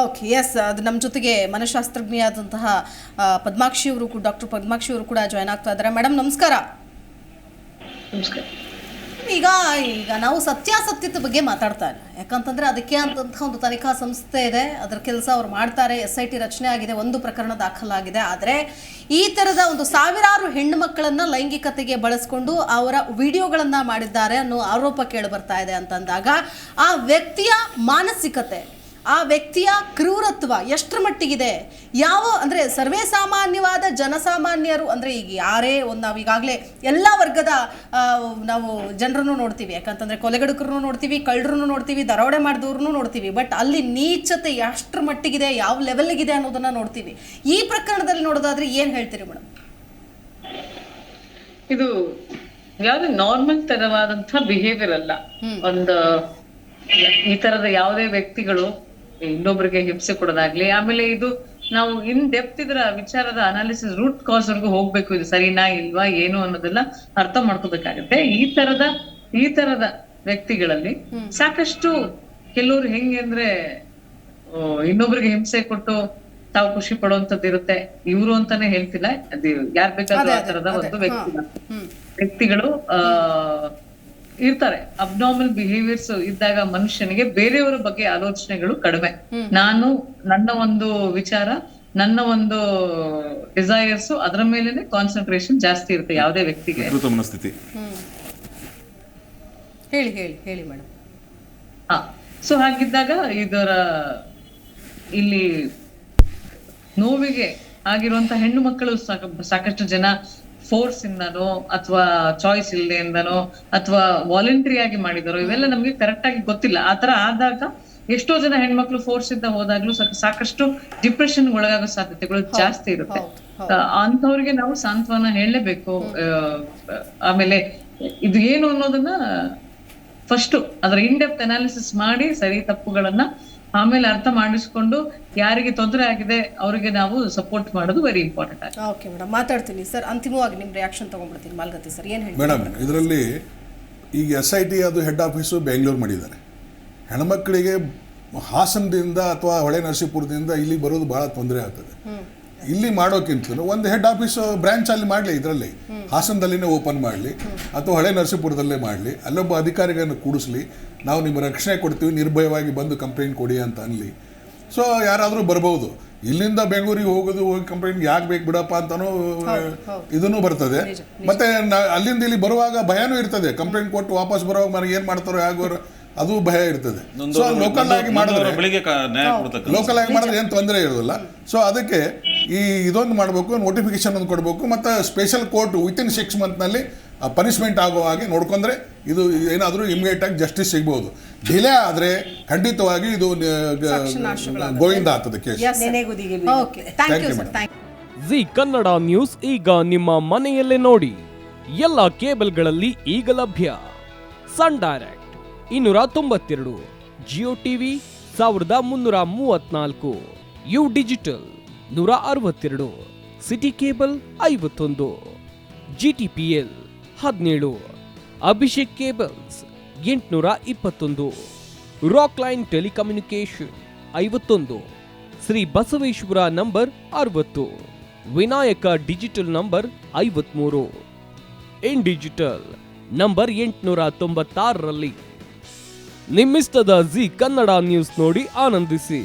Okay, S, ಅದು ನಮ್ಮ ಜೊತೆಗೆ ಮನಃಶಾಸ್ತ್ರಜ್ಞೆಯಾದಂತಹ ಪದ್ಮಾಕ್ಷಿ ಅವರು ಡಾಕ್ಟರ್ ಪದ್ಮಾಕ್ಷಿ ಅವರು ಕೂಡ ಜಾಯ್ನ್ ಆಗ್ತಾ ಇದ್ದಾರೆ. ಮೇಡಮ್ ನಮಸ್ಕಾರ. ನಮಸ್ಕಾರ. ಈಗ ನಾವು ಸತ್ಯಾಸತ್ಯತೆ ಬಗ್ಗೆ ಮಾತಾಡ್ತಾ ಇಲ್ಲ, ಯಾಕಂತಂದ್ರೆ ಅದಕ್ಕೆ ಅಂತಂತಹ ಒಂದು ತನಿಖಾ ಸಂಸ್ಥೆ ಇದೆ, ಅದರ ಕೆಲಸ ಅವ್ರು ಮಾಡ್ತಾರೆ. SIT ರಚನೆ ಆಗಿದೆ, ಒಂದು ಪ್ರಕರಣ ದಾಖಲಾಗಿದೆ. ಆದರೆ ಈ ತರದ ಒಂದು ಸಾವಿರಾರು ಹೆಣ್ಣು ಮಕ್ಕಳನ್ನ ಲೈಂಗಿಕತೆಗೆ ಬಳಸ್ಕೊಂಡು ಅವರ ವಿಡಿಯೋಗಳನ್ನ ಮಾಡಿದ್ದಾರೆ ಅನ್ನೋ ಆರೋಪ ಕೇಳಿ ಬರ್ತಾ ಇದೆ ಅಂತಂದಾಗ ಆ ವ್ಯಕ್ತಿಯ ಮಾನಸಿಕತೆ, ಆ ವ್ಯಕ್ತಿಯ ಕ್ರೂರತ್ವ ಎಷ್ಟರ ಮಟ್ಟಿಗಿದೆ, ಅಂದರೆ ಸರ್ವೇ ಸಾಮಾನ್ಯವಾದ ಜನಸಾಮಾನ್ಯರು, ಅಂದರೆ ಈಗ ಯಾರೇ ನಾವು ಈಗಾಗಲೇ ಎಲ್ಲ ವರ್ಗದ ನಾವು ಜನರನ್ನು ನೋಡ್ತೀವಿ, ಯಾಕಂತಂದರೆ ಕೊಲೆಗಡುಕರನ್ನು ನೋಡ್ತೀವಿ, ಕಳ್ಳರನ್ನು ನೋಡ್ತೀವಿ, ದರೋಡೆ ಮಾಡಿದವ್ರನ್ನು ನೋಡ್ತೀವಿ. ಬಟ್ ಅಲ್ಲಿ ನೀಚತೆ ಎಷ್ಟರ ಮಟ್ಟಿಗಿದೆ, ಯಾವ ಲೆವೆಲ್ಗಿದೆ ಅನ್ನೋದನ್ನ ನೋಡ್ತೀವಿ. ಈ ಪ್ರಕರಣದಲ್ಲಿ ನೋಡೋದಾದ್ರೆ ಏನು ಹೇಳ್ತೀರಿ ಮೇಡಮ್? ಇದು ಯಾವ್ದು ನಾರ್ಮಲ್ ತರವಾದಂತಹ ಬಿಹೇವಿಯರ್ ಅಲ್ಲ. ಒಂದು ಈ ತರದ ಯಾವುದೇ ವ್ಯಕ್ತಿಗಳು ಇನ್ನೊಬ್ಬರಿಗೆ ಹಿಂಸೆ ಕೊಡೋದಾಗ್ಲಿ, ಆಮೇಲೆ ಇದು ನಾವು ಇನ್ ಡೆಪ್ತ್ ಇದರ ವಿಚಾರದ ಅನಾಲಿಸಿಸ್ ರೂಟ್ ಕಾಸ್ ವರ್ಗೂ ಹೋಗ್ಬೇಕು. ಇದು ಸರಿನಾ ಇಲ್ವಾ ಏನು ಅನ್ನೋದೆಲ್ಲ ಅರ್ಥ ಮಾಡ್ಕೋಬೇಕಾಗತ್ತೆ. ಈ ತರದ ವ್ಯಕ್ತಿಗಳಲ್ಲಿ ಸಾಕಷ್ಟು ಕೆಲವರು ಹೆಂಗೆ ಅಂದ್ರೆ ಇನ್ನೊಬ್ರಿಗೆ ಹಿಂಸೆ ಕೊಟ್ಟು ತಾವು ಖುಷಿ ಪಡುವಂತದ್ದು ಇರುತ್ತೆ. ಇವ್ರು ಅಂತಾನೆ ಹೇಳ್ತಿಲ್ಲ, ಅದು ಯಾರ್ ಬೇಕಾದ್ರೂ ಆ ತರದ ಒಂದು ವ್ಯಕ್ತಿಗಳು ಇರ್ತಾರೆ. ಅಬ್ನಾರ್ಮಲ್ ಬಿಹೇವಿಯರ್ಸ್ ಇದ್ದಾಗ ಮನುಷ್ಯನಿಗೆ ಬೇರೆಯವರ ಬಗ್ಗೆ ಆಲೋಚನೆಗಳು ಕಡಿಮೆ. ನನ್ನ ಒಂದು ವಿಚಾರ, ನನ್ನ ಒಂದು ಡಿಸೈರ್ಸ್, ಅದರ ಮೇಲೆನೆ ಕಾನ್ಸಂಟ್ರೇಷನ್ ಜಾಸ್ತಿ ಇರುತ್ತೆ ಯಾವುದೇ ವ್ಯಕ್ತಿಗೆ. ಮನಸ್ಥಿತಿ. ಹೇಳಿ ಮೇಡಮ್. ಸೊ ಹಾಗಿದ್ದಾಗ ಇಲ್ಲಿ ನೋವಿಗೆ ಆಗಿರುವಂತ ಹೆಣ್ಣು ಮಕ್ಕಳು ಸಾಕಷ್ಟು ಜನ ಫೋರ್ಸ್ ಇಂದನೋ ಅಥವಾ ಚಾಯ್ಸ್ ಇಲ್ಲದೆಯಿಂದನೋ ಅಥವಾ ವಾಲಂಟರಿ ಆಗಿ ಮಾಡಿದಾರೋ ಇವೆಲ್ಲ ನಮ್ಗೆ ಕರೆಕ್ಟ್ ಆಗಿ ಗೊತ್ತಿಲ್ಲ. ಆತರ ಆದಾಗ ಎಷ್ಟೋ ಜನ ಹೆಣ್ಮಕ್ಳು ಫೋರ್ಸ್ ಇಂದ ಹೋದಾಗ್ಲೂ ಸಾಕಷ್ಟು ಡಿಪ್ರೆಷನ್ ಒಳಗಾಗೋ ಸಾಧ್ಯತೆಗಳು ಜಾಸ್ತಿ ಇರುತ್ತೆ. ಅಂತವ್ರಿಗೆ ನಾವು ಸಾಂತ್ವನ ಹೇಳಲೇಬೇಕು. ಆಮೇಲೆ ಇದು ಏನು ಅನ್ನೋದನ್ನ ಫಸ್ಟ್ ಅದರ ಇನ್ ಡೆಪ್ತ್ ಅನಾಲಿಸಿಸ್ ಮಾಡಿ ಸರಿ ತಪ್ಪುಗಳನ್ನ ಆಮೇಲೆ ಅರ್ಥ ಮಾಡಿಸ್ಕೊಂಡು ಯಾರಿಗೆ ತೊಂದರೆ ಆಗಿದೆ ಅವರಿಗೆ ನಾವು ಸಪೋರ್ಟ್ ಮಾಡೋದು ವೆರಿ ಇಂಪಾರ್ಟೆಂಟ್. ಓಕೆ ಮೇಡಮ್, ಮಾತಾಡ್ತೀನಿ ಸರ್. ಅಂತಿಮವಾಗಿ ನಿಮ್ಮ ರಿಯಾಕ್ಷನ್ ತಗೊಂಡ್ಬಿಡ್ತೀನಿ. ಮಾಲ್ಗತ್ತಿ ಸರ್ ಏನು ಹೇಳಿ? ಮೇಡಮ್, ಇದರಲ್ಲಿ ಈಗ SIT ಅದು ಹೆಡ್ ಆಫೀಸು ಬೆಂಗಳೂರು ಮಾಡಿದ್ದಾರೆ. ಹೆಣ್ಮಕ್ಳಿಗೆ ಹಾಸನದಿಂದ ಅಥವಾ ಹೊಳೆ ನರಸೀಪುರದಿಂದ ಇಲ್ಲಿ ಬರೋದು ಭಾಳ ತೊಂದರೆ ಆಗ್ತದೆ. ಇಲ್ಲಿ ಮಾಡೋಕ್ಕಿಂತಲೂ ಒಂದು ಹೆಡ್ ಆಫೀಸ್ ಬ್ರಾಂಚ್ ಅಲ್ಲಿ ಮಾಡಲಿ, ಇದರಲ್ಲಿ ಹಾಸನದಲ್ಲಿನೇ ಓಪನ್ ಮಾಡಲಿ ಅಥವಾ ಹಳೆ ನರಸೀಪುರದಲ್ಲೇ ಮಾಡಲಿ, ಅಲ್ಲೊಬ್ಬ ಅಧಿಕಾರಿಗಳನ್ನು ಕೂಡಿಸ್ಲಿ, ನಾವು ನಿಮ್ಮ ರಕ್ಷಣೆ ಕೊಡ್ತೀವಿ, ನಿರ್ಭಯವಾಗಿ ಬಂದು ಕಂಪ್ಲೇಂಟ್ ಕೊಡಿ ಅಂತ ಅನ್ಲಿ. ಸೊ ಯಾರಾದರೂ ಬರ್ಬೋದು. ಇಲ್ಲಿಂದ ಬೆಂಗಳೂರಿಗೆ ಹೋಗಿ ಕಂಪ್ಲೇಂಟ್ ಯಾಕೆ ಬೇಕು ಬಿಡಪ್ಪ ಅಂತನೂ ಇದನ್ನು ಬರ್ತದೆ. ಮತ್ತೆ ಅಲ್ಲಿಂದ ಇಲ್ಲಿ ಬರುವಾಗ ಭಯನೂ ಇರ್ತದೆ. ಕಂಪ್ಲೇಂಟ್ ಕೊಟ್ಟು ವಾಪಸ್ ಬರುವಾಗ ನನಗೆ ಏನು ಮಾಡ್ತಾರೋ ಯಾಗೋರು ಅದು ಭಯ ಇರ್ತದೆ. ಸೊ ಲೋಕಲ್ ಆಗಿ ಮಾಡಿದ್ರೆ ಏನು ತೊಂದರೆ ಇರೋದಿಲ್ಲ. ಸೊ ಅದಕ್ಕೆ ಇದೊಂದು ಮಾಡಬೇಕು, ನೋಟಿಫಿಕೇಶನ್ ಒಂದು ಕೊಡಬೇಕು, ಮತ್ತು ಸ್ಪೆಷಲ್ ಕೋರ್ಟ್ ವಿತಿನ್ 6 ಮಂತ್ನಲ್ಲಿ ಪನಿಷ್ಮೆಂಟ್ ಆಗೋ ಹಾಗೆ ನೋಡ್ಕೊಂಡ್ರೆ ಇದು ಏನಾದರೂ ಇಮಿಡಿಯೇಟ್ ಆಗಿ ಜಸ್ಟಿಸ್ ಸಿಗ್ಬೋದು. ಡಿಲೇ ಆದರೆ ಖಂಡಿತವಾಗಿ ಇದು ಗೋವಿಂದ ಆಗ್ತದೆ ಕೇಸ್. ಜಿ ಕನ್ನಡ ನ್ಯೂಸ್ ಈಗ ನಿಮ್ಮ ಮನೆಯಲ್ಲೇ ನೋಡಿ. ಎಲ್ಲ ಕೇಬಲ್ಗಳಲ್ಲಿ ಈಗ ಲಭ್ಯ. Sun direct 292, Jio TV 1334, U digital 162, city cable 51, GTPL 17, Abhishek cables 821, Rockline telecommunication 51, Shri Basaveshwara number 60, Vinayaka digital number 53, in digital number 896ರಲ್ಲಿ. ನಿಮ್ಮಿಸ್ತದ ಜಿ ಕನ್ನಡ ನ್ಯೂಸ್ ನೋಡಿ ಆನಂದಿಸಿ.